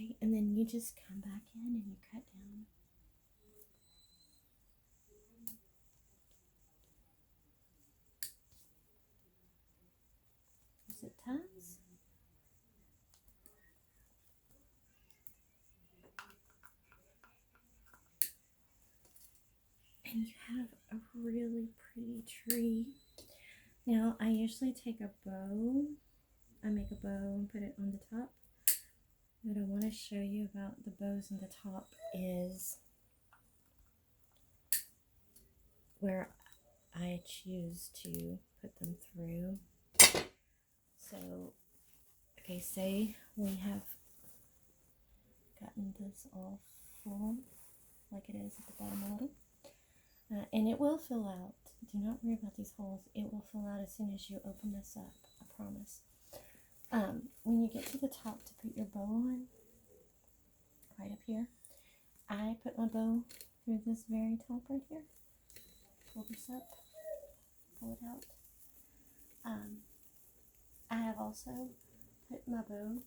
Okay, and then you just come back in and you cut down. Is it tons? And you have a really pretty tree. Now, I usually take a bow. I make a bow and put it on the top. What I want to show you about the bows on the top is where I choose to put them through. So, okay, say we have gotten this all full, like it is at the bottom a little. And it will fill out. Do not worry about these holes. It will fill out as soon as you open this up. I promise. When you get to the top to put your bow on, right up here, I put my bow through this very top right here. Pull this up. Pull it out. I have also put my bow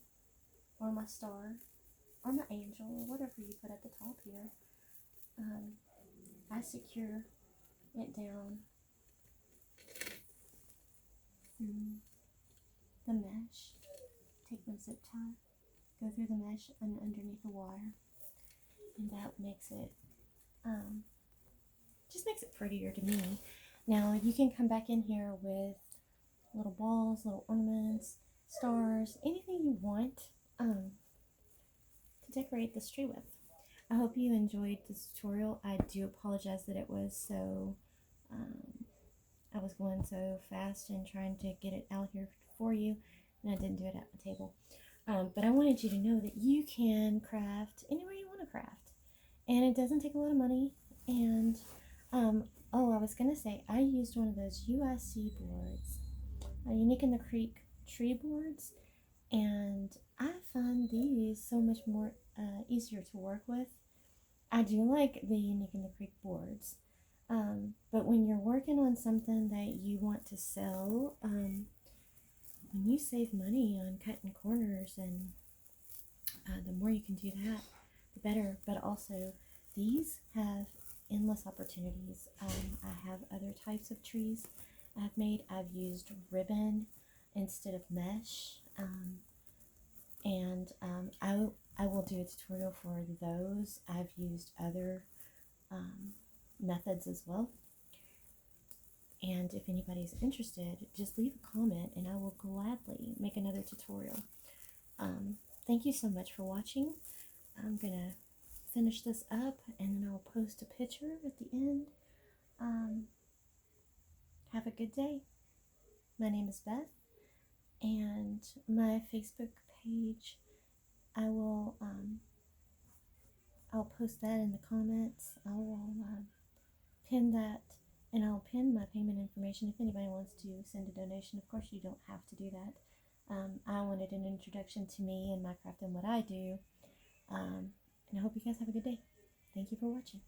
or my star or my angel or whatever you put at the top here. I secure it down through the mesh. Take my zip tie, go through the mesh and underneath the wire, and that makes it just makes it prettier to me. Now you can come back in here with little balls, little ornaments, stars, anything you want to decorate this tree with. I hope you enjoyed this tutorial. I do apologize that it was so, I was going so fast and trying to get it out here for you, and I didn't do it at my table. But I wanted you to know that you can craft anywhere you want to craft, and it doesn't take a lot of money. And oh, I was gonna say, I used one of those UIC boards, Unique in the Creek tree boards, and I find these so much more easier to work with. I do like the Unique in the Creek boards, but when you're working on something that you want to sell, when you save money on cutting corners, and the more you can do that, the better. But also, these have endless opportunities. I have other types of trees I've made. I've used ribbon instead of mesh, and I will do a tutorial for those. I've used other methods as well. And if anybody's interested, just leave a comment and I will gladly make another tutorial. Thank you so much for watching. I'm going to finish this up and then I'll post a picture at the end. Have a good day. My name is Beth, and my Facebook page, I'll post that in the comments. I will pin that, and I'll pin my payment information if anybody wants to send a donation. Of course, you don't have to do that. I wanted an introduction to me and my craft and what I do, and I hope you guys have a good day. Thank you for watching.